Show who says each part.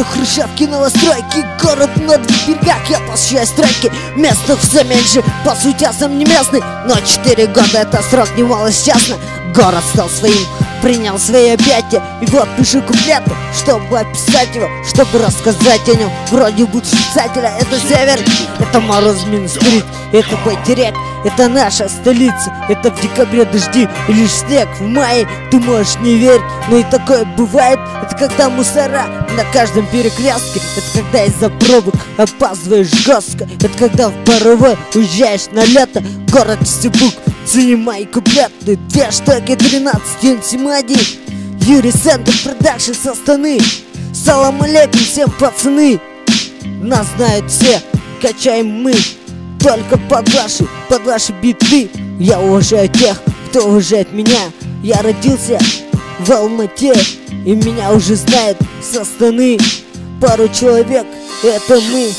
Speaker 1: Это хрущевки, новостройки, город на двух берегах. Я посещаю стройки, место все меньше, по сути я сам не местный. Но 4 года это срок немало честно. Город стал своим, принял свои объятия. И вот пишу куплеты, чтобы описать его, чтобы рассказать о нем. Вроде бы писателя, это север, это мороз минус 30, это байтерек, это наша столица. Это в декабре дожди и лишь снег в мае. Ты можешь не верить, но и такое бывает. Это когда мусора на каждом перекрестке. Это когда из-за пробок опаздываешь жестко. Это когда в паровой уезжаешь на лето. Город Стебук, цени мои куплеты. 2 штуки 13, Юнсимади, Юрий Центр Продакшн со Астаны. Салам алейкум всем, пацаны. Нас знают все, качаем мы только под ваши биты. Я уважаю тех, кто уважает меня. Я родился в Алмате, и меня уже знают со Астаны. Пару человек, это мы.